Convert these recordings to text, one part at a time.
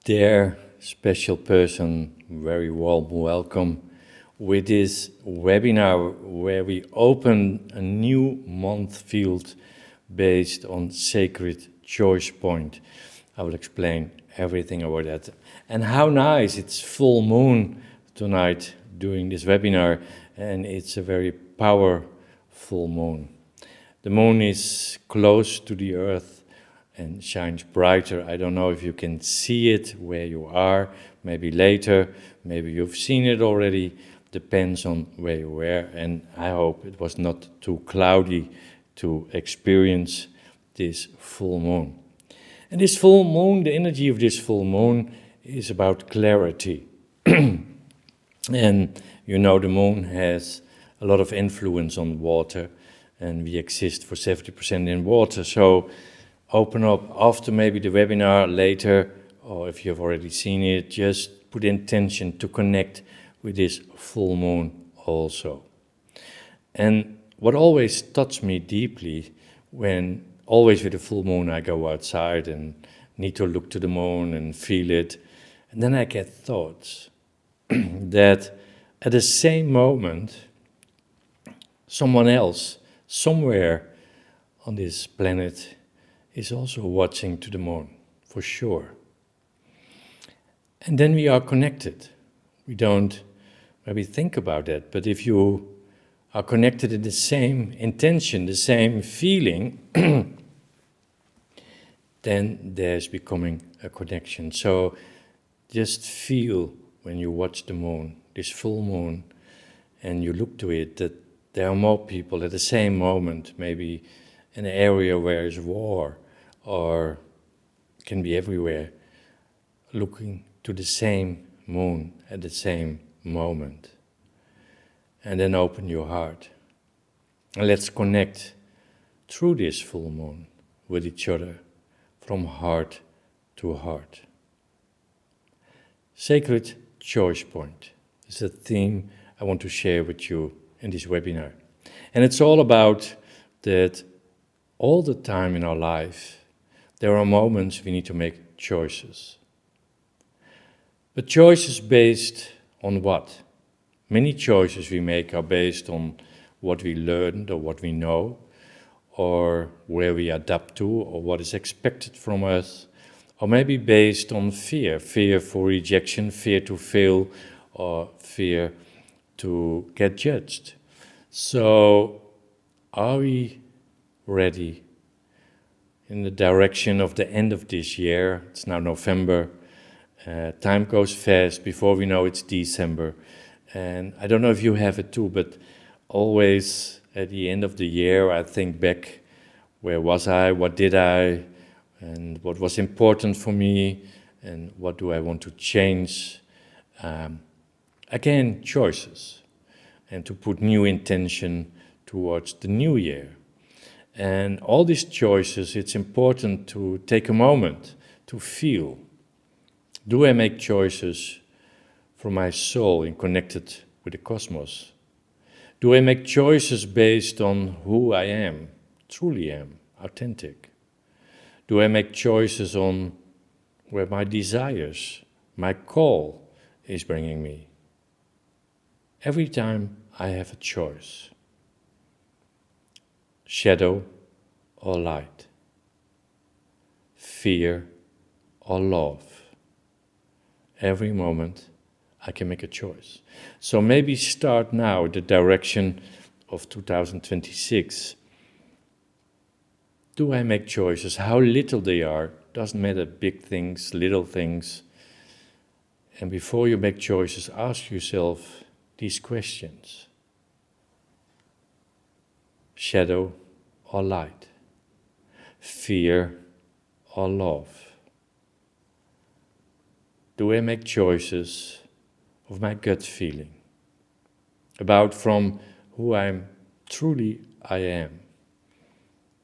Dear special person, very warm welcome with this webinar where we open a new month field based on sacred Choicepoint. I will explain everything about that. And how nice, it's full moon tonight during this webinar, and it's a very powerful moon. The moon is close to the earth and shines brighter. I don't know if you can see it where you are, maybe later, maybe you've seen it already, depends on where you were, and I hope it was not too cloudy to experience this full moon. And this full moon, the energy of this full moon is about clarity. And you know the moon has a lot of influence on water, and we exist for 70% in water, so open up after maybe the webinar later, or if you've already seen it, just put intention to connect with this full moon also. And what always touched me deeply, when always with the full moon I go outside and need to look to the moon and feel it, and then I get thoughts that at the same moment, someone else, somewhere on this planet, is also watching to the moon, for sure. And then we are connected. We don't maybe think about that, but if you are connected in the same intention, the same feeling, then there's becoming a connection. So just feel when you watch the moon, this full moon, and you look to it, that there are more people at the same moment, maybe in an area where there's war, or can be everywhere, looking to the same moon at the same moment. And then open your heart. And let's connect through this full moon with each other, from heart to heart. Sacred Choicepoint is a theme I want to share with you in this webinar. And it's all about that all the time in our life, there are moments we need to make choices. But choices based on what? Many choices we make are based on what we learned or what we know, or where we adapt to, or what is expected from us, or maybe based on fear for rejection, fear to fail, or fear to get judged. So, are we ready in the direction of the end of this year? It's now November. Time goes fast. Before we know it's December. And I don't know if you have it too, but always at the end of the year I think back, where was I, what did I, and what was important for me, and what do I want to change. Again, choices, and to put new intention towards the new year. And all these choices, it's important to take a moment to feel. Do I make choices from my soul and connected with the cosmos? Do I make choices based on who I am, truly am, authentic? Do I make choices on where my desires, my call is bringing me? Every time I have a choice. Shadow or light, fear or love. Every moment I can make a choice. So maybe start now the direction of 2026. Do I make choices? How little they are, doesn't matter, big things, little things. And before you make choices, ask yourself these questions. Shadow or light, fear or love? Do I make choices of my gut feeling, about from who I am,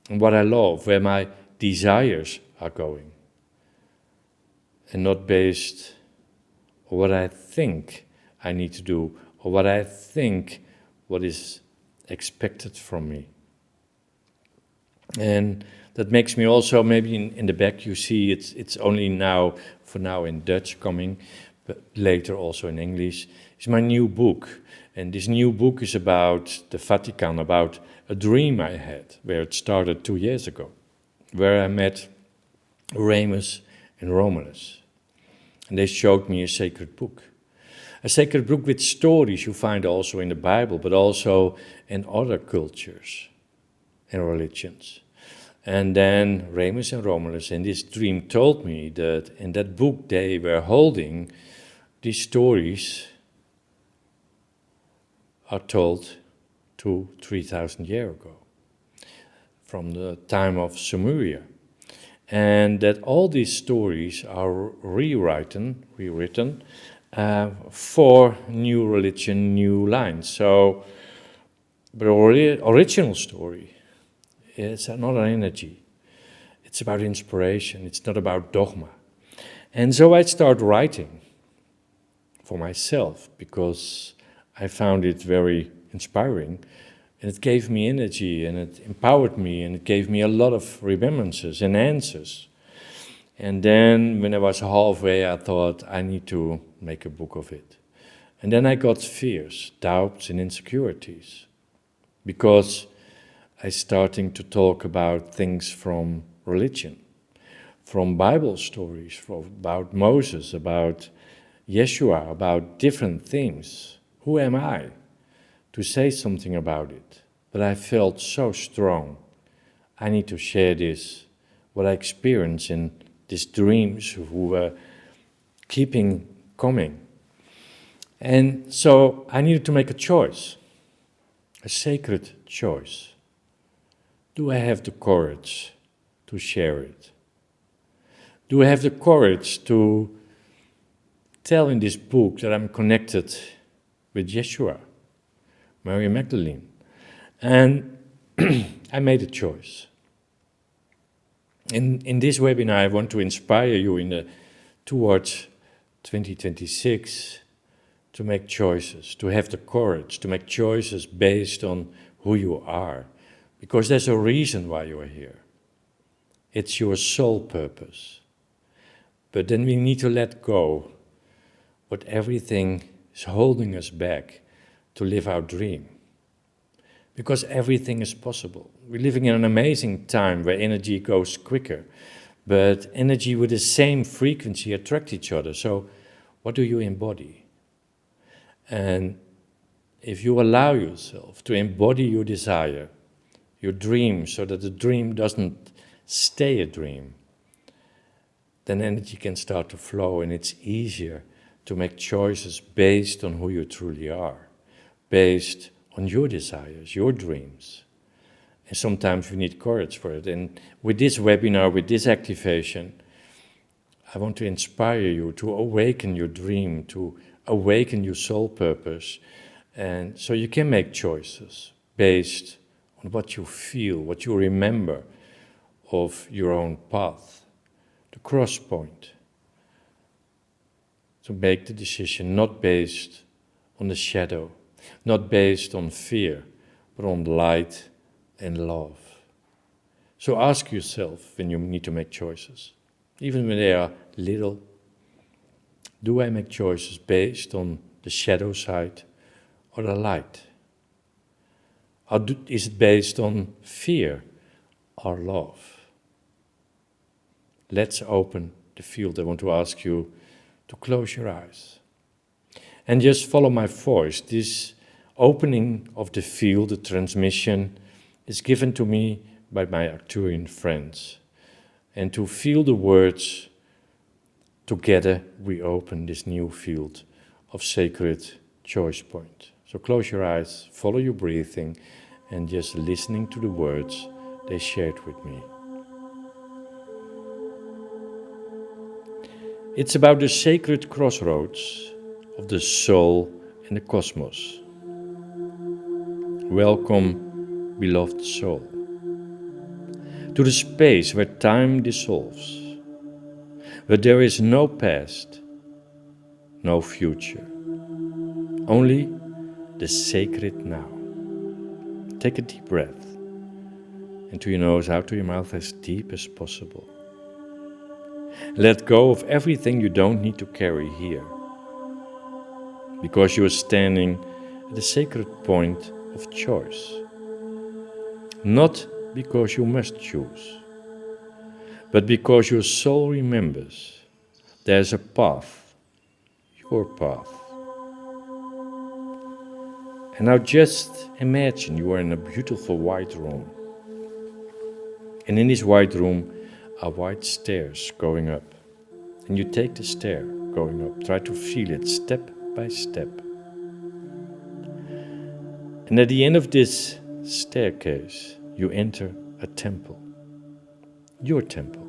and what I love, where my desires are going, and not based on what I think I need to do, or what I think what is expected from me? And that makes me also, maybe in the back you see it's only now, for now in Dutch coming, but later also in English. It's my new book. And this new book is about the Vatican, about a dream I had, where it started 2 years ago, where I met Remus and Romulus. And they showed me a sacred book. A sacred book with stories you find also in the Bible, but also in other cultures and religions. And then Remus and Romulus in this dream told me that in that book they were holding these stories are told 2,000-3,000 years ago, from the time of Sumeria. And that all these stories are rewritten for new religion, new lines. So, the original story is not an energy. It's about inspiration. It's not about dogma. And so I start writing for myself because I found it very inspiring. And it gave me energy and it empowered me and it gave me a lot of remembrances and answers. And then when I was halfway, I thought I need to make a book of it. And then I got fears, doubts and insecurities because I starting to talk about things from religion, from Bible stories, about Moses, about Yeshua, about different things. Who am I to say something about it? But I felt so strong. I need to share this, what I experienced in these dreams who were keeping coming. And so I needed to make a choice, a sacred choice. Do I have the courage to share it? Do I have the courage to tell in this book that I'm connected with Yeshua, Mary Magdalene? And I made a choice. In this webinar, I want to inspire you towards 2026 to make choices, to have the courage to make choices based on who you are. Because there's a reason why you are here. It's your soul purpose. But then we need to let go what everything is holding us back to live our dream. Because everything is possible. We're living in an amazing time where energy goes quicker, but energy with the same frequency attract each other. So what do you embody? And if you allow yourself to embody your desire, your dream, so that the dream doesn't stay a dream, then energy can start to flow and it's easier to make choices based on who you truly are, based on your desires, your dreams. And sometimes we need courage for it. And with this webinar, with this activation, I want to inspire you to awaken your dream, to awaken your soul purpose. And so you can make choices based on what you feel, what you remember of your own path, the cross point. To make the decision not based on the shadow, not based on fear, but on light and love. So ask yourself when you need to make choices, even when they are little, do I make choices based on the shadow side or the light? Is it based on fear or love? Let's open the field. I want to ask you to close your eyes and just follow my voice. This opening of the field, the transmission, is given to me by my Arcturian friends. And to feel the words, together we open this new field of sacred choice point. So close your eyes, follow your breathing, and just listening to the words they shared with me. It's about the sacred crossroads of the soul and the cosmos. Welcome, beloved soul, to the space where time dissolves, where there is no past, no future, only the sacred now. Take a deep breath into your nose, out to your mouth as deep as possible. Let go of everything you don't need to carry here, because you are standing at the sacred point of choice. Not because you must choose, but because your soul remembers there's a path, your path. And now just imagine you are in a beautiful white room. And in this white room are white stairs going up. And you take the stair going up. Try to feel it step by step. And at the end of this staircase, you enter a temple. Your temple.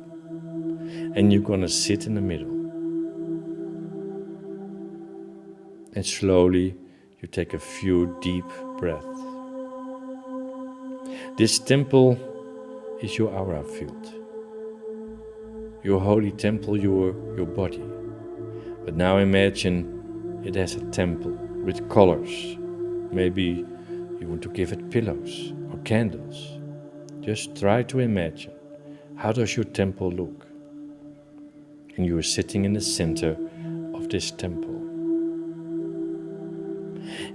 And you're gonna sit in the middle. And slowly you take a few deep breaths. This temple is your aura field. Your holy temple, your body. But now imagine it as a temple with colors. Maybe you want to give it pillows or candles. Just try to imagine, how does your temple look? And you are sitting in the center of this temple.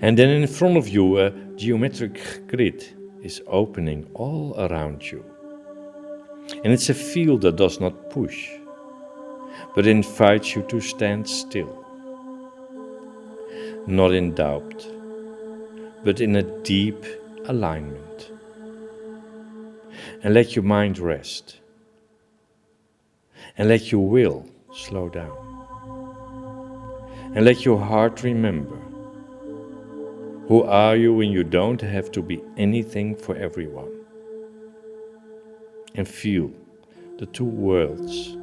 And then in front of you, a geometric grid is opening all around you. And it's a field that does not push, but invites you to stand still. Not in doubt, but in a deep alignment. And let your mind rest. And let your will slow down. And let your heart remember. Who are you when you don't have to be anything for everyone? And feel the two worlds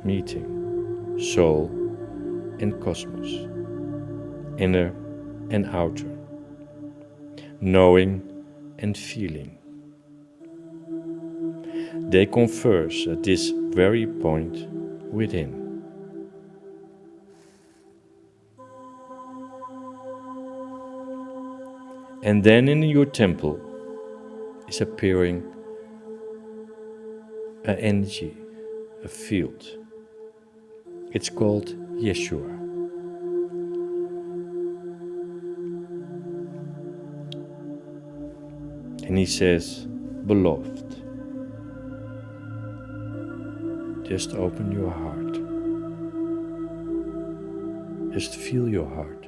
meeting, soul and cosmos, inner and outer, knowing and feeling. They converse at this very point within. And then in your temple is appearing an energy, a field. It's called Yeshua. And he says, beloved, just open your heart. Just feel your heart.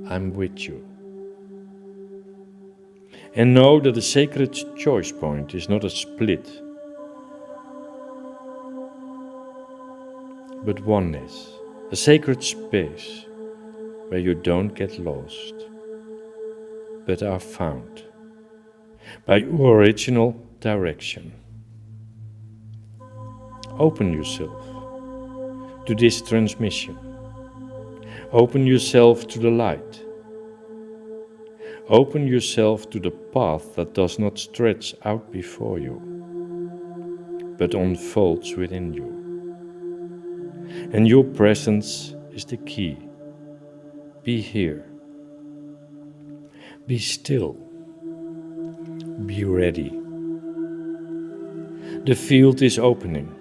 I'm with you. And know that the sacred choice point is not a split, but oneness, a sacred space where you don't get lost, but are found by your original direction. Open yourself to this transmission. Open yourself to the light. Open yourself to the path that does not stretch out before you, but unfolds within you. And your presence is the key. Be here. Be still. Be ready. The field is opening,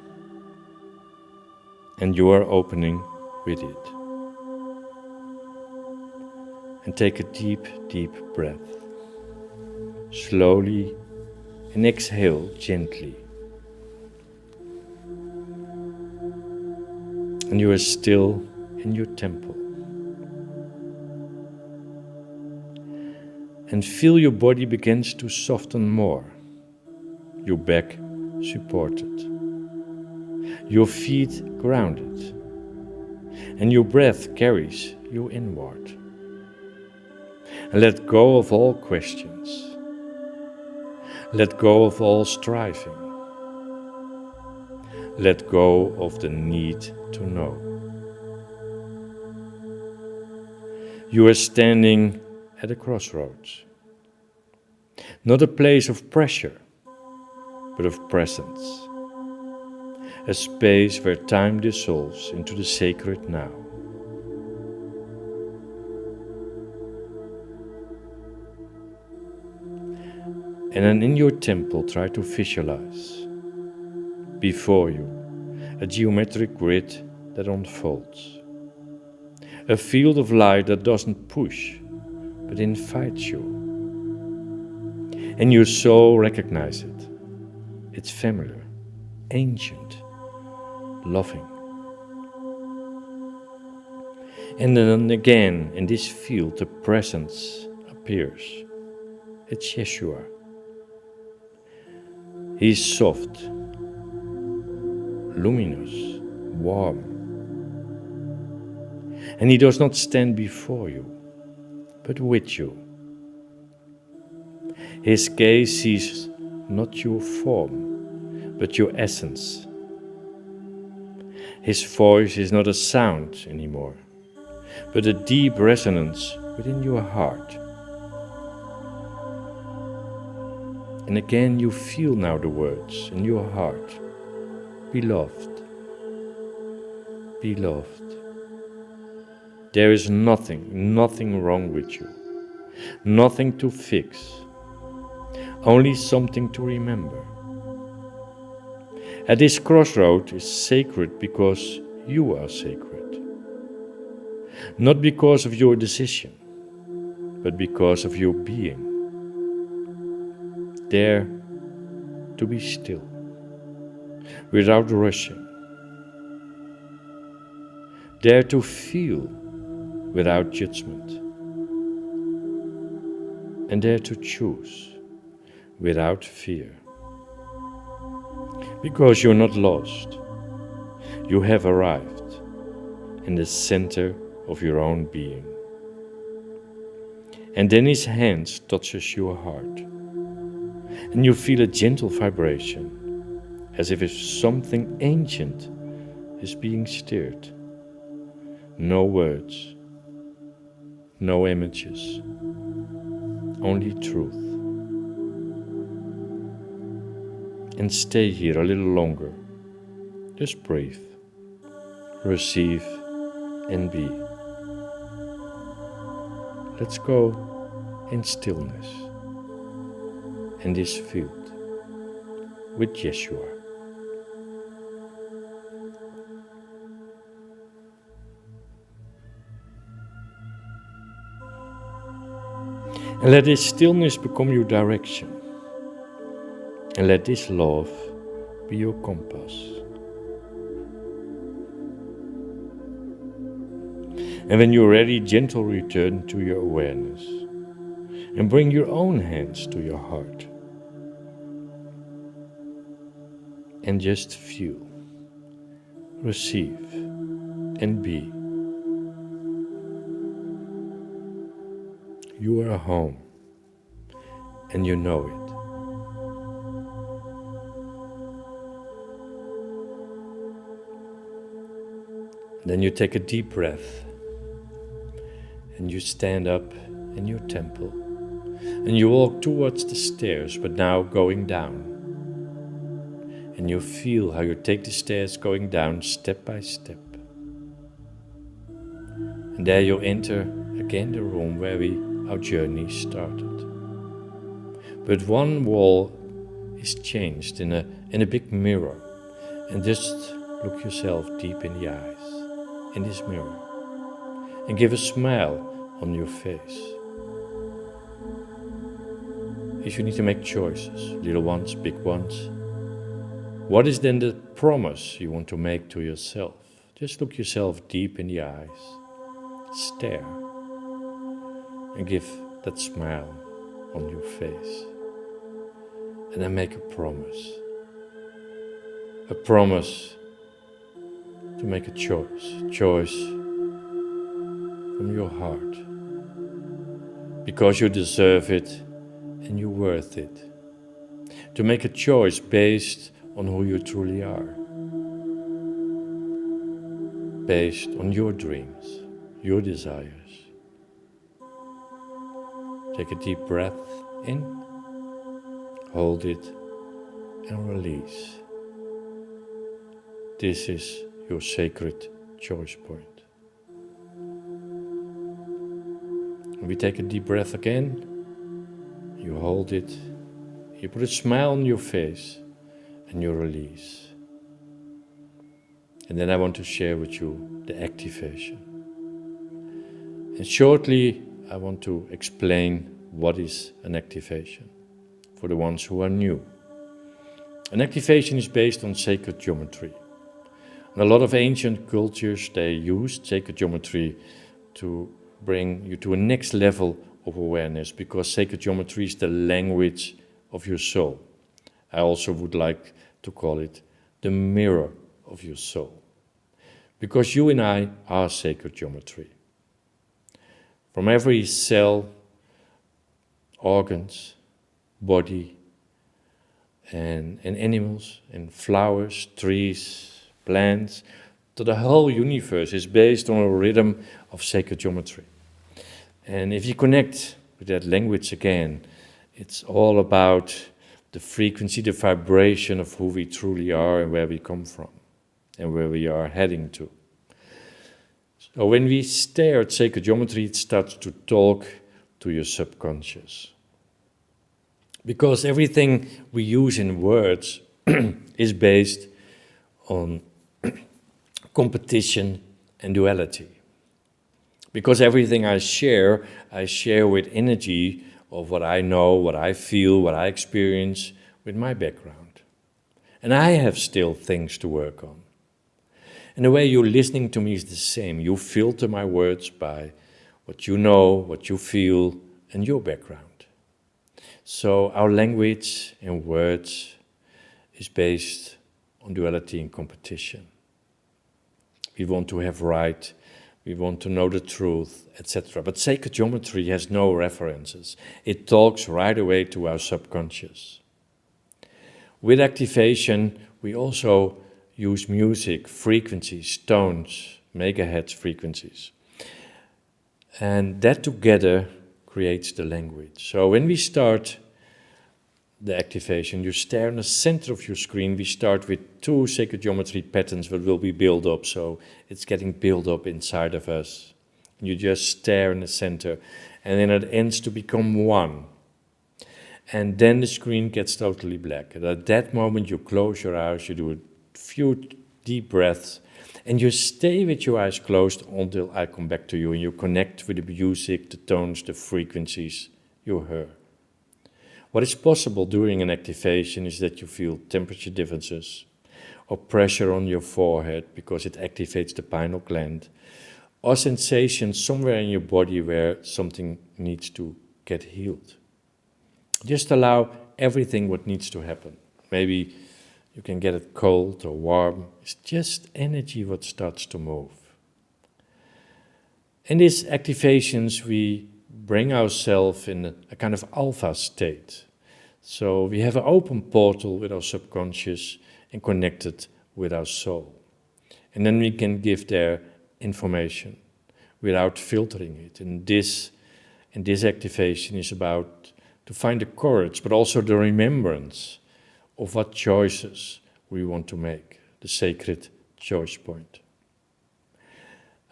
and you are opening with it. And take a deep, deep breath. Slowly, and exhale gently. And you are still in your temple. And feel your body begins to soften more. Your back supported. Your feet grounded. And your breath carries you inward. And let go of all questions. Let go of all striving. Let go of the need to know. You are standing at a crossroads. Not a place of pressure, but of presence. A space where time dissolves into the sacred now. And then in your temple, try to visualize before you a geometric grid that unfolds. A field of light that doesn't push, but invites you. And your soul recognizes it. It's familiar, ancient, loving. And then again, in this field, the presence appears. It's Yeshua. He is soft, luminous, warm. And he does not stand before you, but with you. His gaze sees not your form, but your essence. His voice is not a sound anymore, but a deep resonance within your heart. And again you feel now the words in your heart. Beloved, beloved. There is nothing wrong with you. Nothing to fix. Only something to remember. At this crossroad is sacred because you are sacred. Not because of your decision, but because of your being. Dare to be still, without rushing. Dare to feel without judgment. And dare to choose without fear. Because you're not lost. You have arrived in the center of your own being. And then his hands touches your heart. And you feel a gentle vibration, as if something ancient is being stirred. No words, no images, only truth. And stay here a little longer. Just breathe, receive, and be. Let's go in stillness in this field with Yeshua. And let this stillness become your direction. And let this love be your compass. And when you're ready, gentle return to your awareness. And bring your own hands to your heart. And just feel, receive, and be. You are home, and you know it. Then you take a deep breath, and you stand up in your temple, and you walk towards the stairs, but now going down. And you feel how you take the stairs going down step by step. And there you enter again the room where our journey started. But one wall is changed in a big mirror. And just look yourself deep in the eyes, in this mirror. And give a smile on your face. If you need to make choices, little ones, big ones, what is then the promise you want to make to yourself? Just look yourself deep in the eyes, stare, and give that smile on your face. And then make a promise. A promise to make a choice from your heart. Because you deserve it and you're worth it. To make a choice based on who you truly are. Based on your dreams, your desires. Take a deep breath in, hold it, and release. This is your sacred choice point. We take a deep breath again. You hold it You put a smile on your face and you release. And then I want to share with you the activation. And shortly, I want to explain what is an activation for the ones who are new. An activation is based on sacred geometry. And a lot of ancient cultures, they used sacred geometry to bring you to a next level of awareness, because sacred geometry is the language of your soul. I also would like to call it the mirror of your soul, because you and I are sacred geometry. From every cell, organs, body, and animals, and flowers, trees, plants, to the whole universe is based on a rhythm of sacred geometry. And if you connect with that language again, it's all about the frequency, the vibration of who we truly are and where we come from and where we are heading to. So when we stare at sacred geometry, it starts to talk to your subconscious. Because everything we use in words is based on competition and duality. Because everything I share with energy of what I know, what I feel, what I experience with my background. And I have still things to work on. And the way you're listening to me is the same. You filter my words by what you know, what you feel, and your background. So our language and words is based on duality and competition. We want to have right, we want to know the truth, etc. But sacred geometry has no references. It talks right away to our subconscious. With activation, we also use music, frequencies, tones, megahertz frequencies. And that together creates the language. So when we start the activation, you stare in the center of your screen. We start with 2 sacred geometry patterns that will be built up. So it's getting built up inside of us. You just stare in the center, and then it ends to become 1. And then the screen gets totally black. And at that moment, you close your eyes, you do a few deep breaths, and you stay with your eyes closed until I come back to you, and you connect with the music, the tones, the frequencies you heard. What is possible during an activation is that you feel temperature differences, or pressure on your forehead because it activates the pineal gland, or sensations somewhere in your body where something needs to get healed. Just allow everything what needs to happen. Maybe you can get it cold or warm. It's just energy what starts to move. In these activations, we bring ourselves in a kind of alpha state. So we have an open portal with our subconscious and connected with our soul. And then we can give their information without filtering it. And this activation is about to find the courage, but also the remembrance of what choices we want to make, the sacred choice point.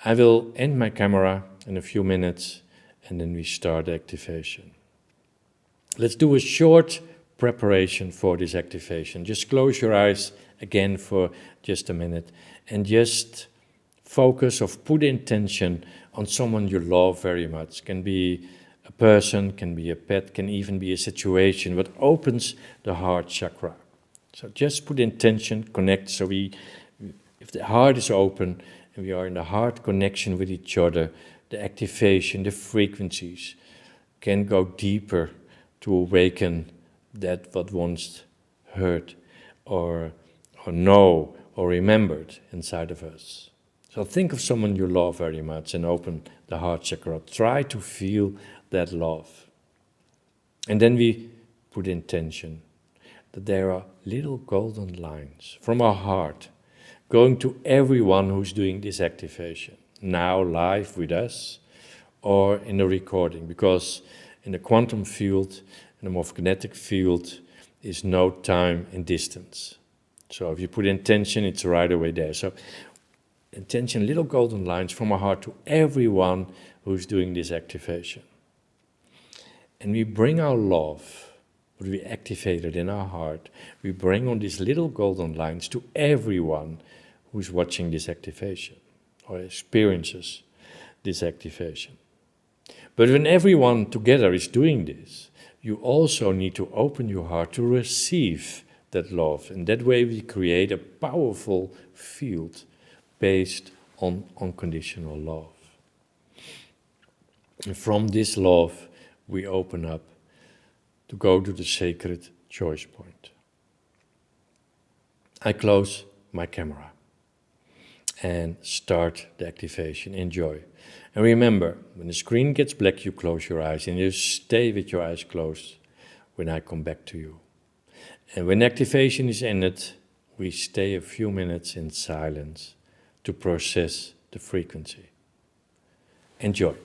I will end my camera in a few minutes, and then we start the activation. Let's do a short preparation for this activation. Just close your eyes again for just a minute, and just focus or put intention on someone you love very much. Can be a person, can be a pet, can even be a situation that opens the heart chakra. So just put intention, connect, so if the heart is open and we are in the heart connection with each other, the activation, the frequencies can go deeper to awaken that what once heard or know or remembered inside of us. So think of someone you love very much and open the heart chakra. Try to feel that love. And then we put intention that there are little golden lines from our heart going to everyone who's doing this activation, now live with us or in the recording, because in the quantum field, in the morphogenetic field, is no time and distance. So if you put intention, it's right away there. So intention, little golden lines from our heart to everyone who's doing this activation. And we bring our love, what we activated in our heart, we bring on these little golden lines to everyone who's watching this activation or experiences this activation. But when everyone together is doing this, you also need to open your heart to receive that love. And that way we create a powerful field based on unconditional love. And from this love, we open up to go to the sacred choice point. I close my camera and start the activation. Enjoy. And remember, when the screen gets black, you close your eyes and you stay with your eyes closed when I come back to you. And when activation is ended, we stay a few minutes in silence to process the frequency. Enjoy.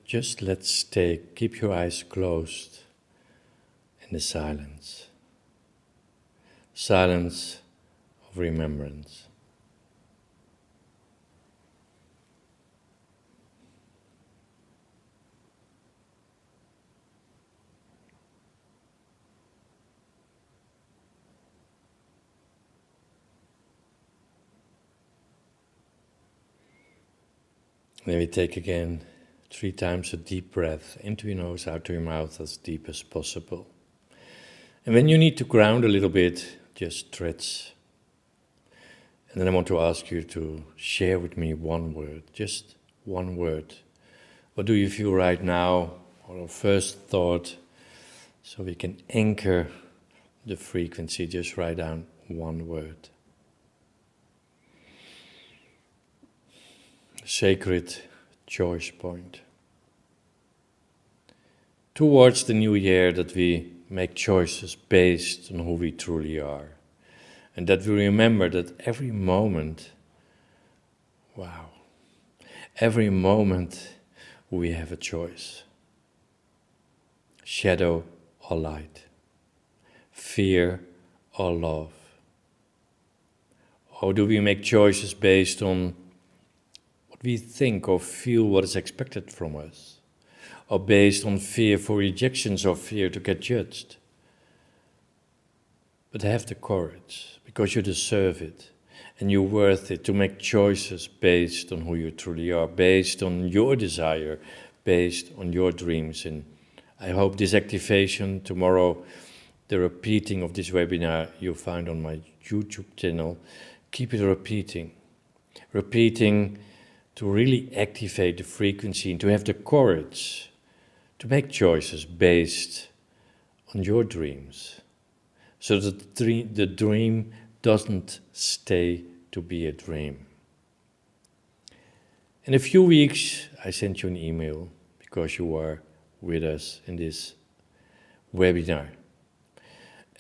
just let's stay, keep your eyes closed in the silence. Silence of remembrance. Then we take again 3 times a deep breath into your nose, out to your mouth, as deep as possible. And when you need to ground a little bit, just stretch. And then I want to ask you to share with me one word, just one word. What do you feel right now, or a first thought, so we can anchor the frequency? Just write down one word. Sacred choice point. Towards the new year, that we make choices based on who we truly are. And that we remember that every moment, every moment we have a choice. Shadow or light. Fear or love. Or do we make choices based on what we think or feel what is expected from us? Or based on fear for rejections or fear to get judged? But have the courage, because you deserve it, and you're worth it, to make choices based on who you truly are, based on your desire, based on your dreams. And I hope this activation tomorrow, the repeating of this webinar you find on my YouTube channel, keep it repeating to really activate the frequency and to have the courage to make choices based on your dreams, so that the dream doesn't stay to be a dream. In a few weeks, I sent you an email because you are with us in this webinar.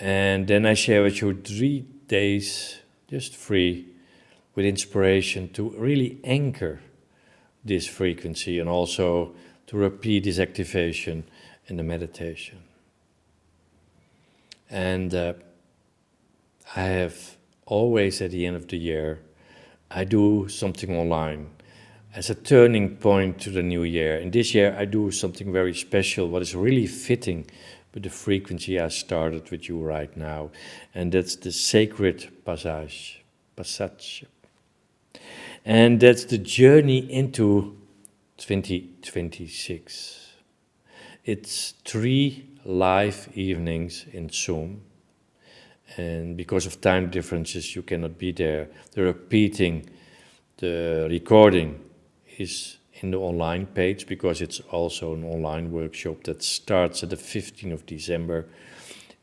And then I share with you 3 days, just free, with inspiration to really anchor this frequency and also to repeat this activation in the meditation. And I have always, at the end of the year, I do something online as a turning point to the new year. And this year I do something very special, what is really fitting with the frequency I started with you right now. And that's the sacred passage. And that's the journey into 2026. It's 3 live evenings in Zoom. And because of time differences, you cannot be there. The recording is in the online page, because it's also an online workshop that starts at the 15th of December.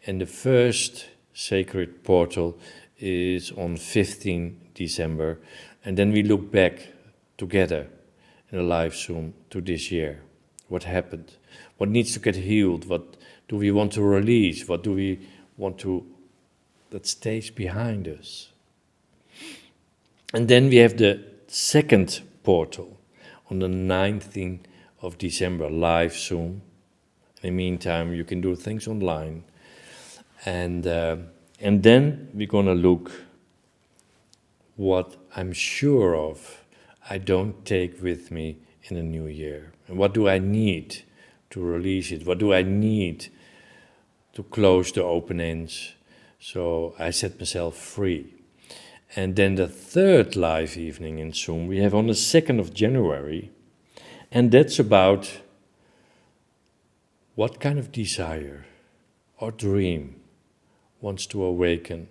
And the first sacred portal is on 15 December. And then we look back together in a live Zoom to this year. What happened? What needs to get healed? What do we want to release? What do we want to that stays behind us? And then we have the second portal on the 19th of December, live Zoom. In the meantime, you can do things online. And then we're going to look what I'm sure of I don't take with me in the new year. And what do I need to release it? What do I need to close the open ends so I set myself free? And then the third live evening in Zoom we have on the 2nd of January. And that's about what kind of desire or dream wants to awaken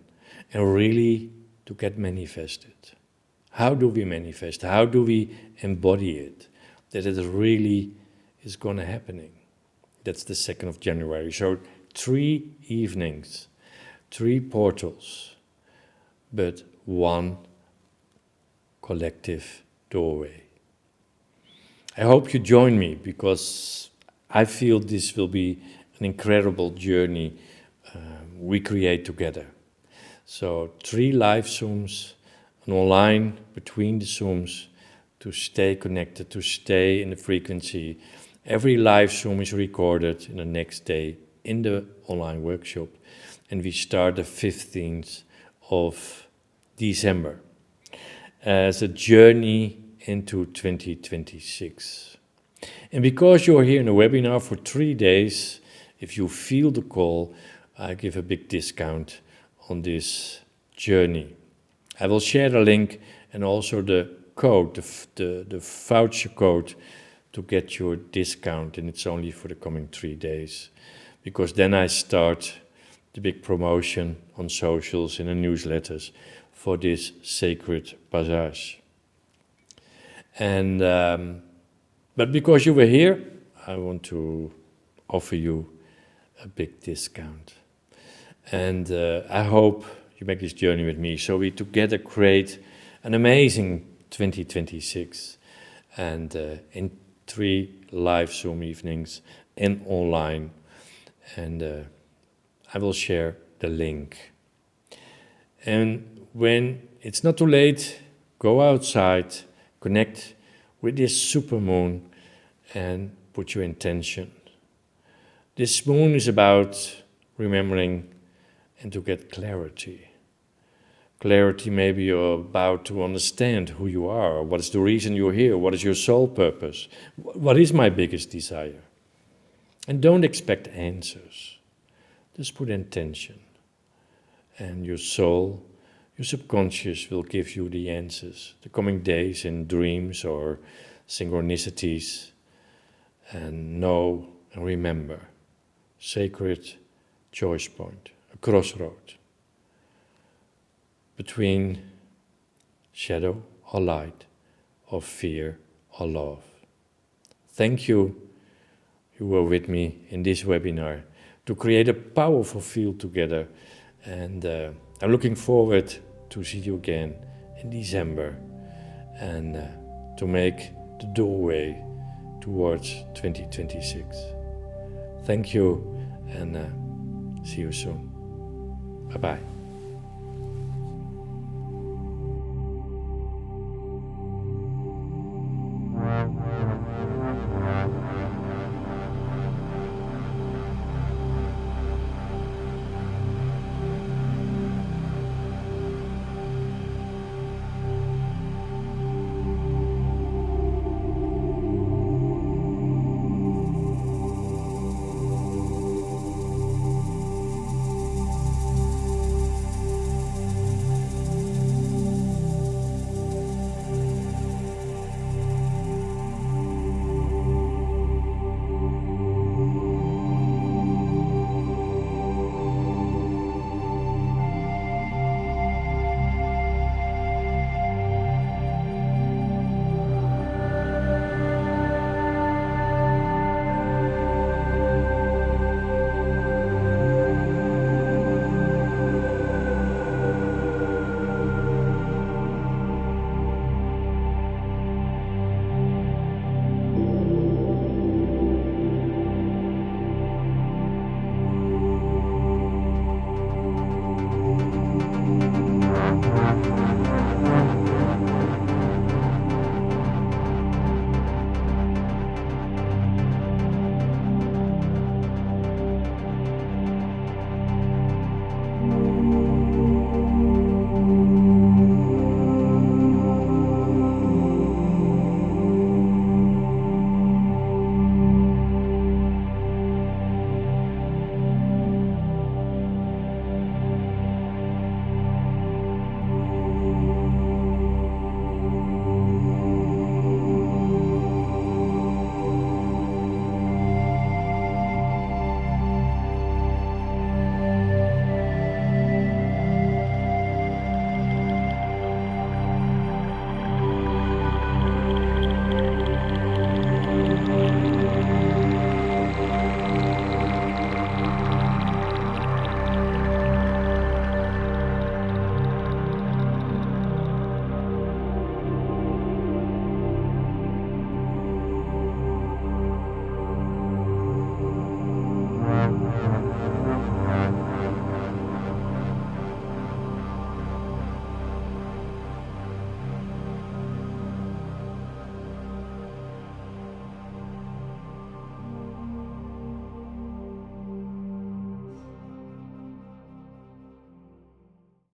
and really to get manifested. How do we manifest? How do we embody it? That it really is going to happen. That's the 2nd of January. So 3 evenings, 3 portals, but 1 collective doorway. I hope you join me, because I feel this will be an incredible journey we create together. So 3 live Zooms, and online between the Zooms, to stay connected, to stay in the frequency. Every live Zoom is recorded in the next day in the online workshop. And we start the 15th of December as a journey into 2026. And because you're here in a webinar for 3 days, if you feel the call, I give a big discount on this journey. I will share the link and also the code, the voucher code to get your discount, and it's only for the coming 3 days. Because then I start the big promotion on socials and the newsletters for this sacred passage. And but because you were here, I want to offer you a big discount. And I hope you make this journey with me, so we together create an amazing 2026, and in 3 live Zoom evenings and online. And I will share the link. And when it's not too late, go outside, connect with this supermoon and put your intention. This moon is about remembering and to get clarity. Clarity, maybe you're about to understand who you are, what is the reason you're here, what is your soul purpose, what is my biggest desire. And don't expect answers, just put intention. And your soul, your subconscious will give you the answers, the coming days in dreams or synchronicities. And know and remember, sacred choice point, a crossroad between shadow or light, or fear or love. Thank you, you were with me in this webinar to create a powerful field together. And I'm looking forward to see you again in December and to make the doorway towards 2026. Thank you, and see you soon. Bye-bye.